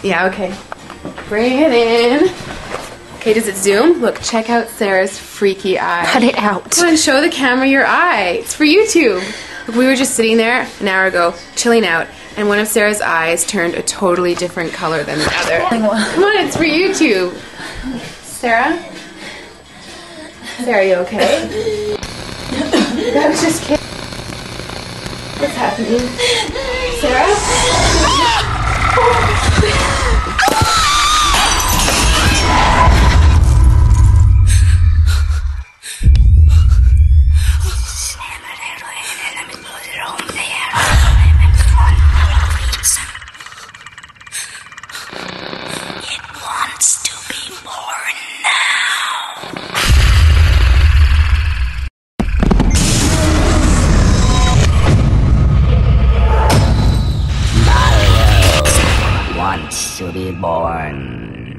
Yeah, okay. Bring it in. Okay, does it zoom? Look, check out Sarah's freaky eye. Cut it out. Come on, show the camera your eye. It's for YouTube. Look, we were just sitting there an hour ago, chilling out, and one of Sarah's eyes turned a totally different color than the other. Come on, it's for YouTube. Sarah? Sarah, are you okay? That was just kidding. What's happening? Sarah? To be born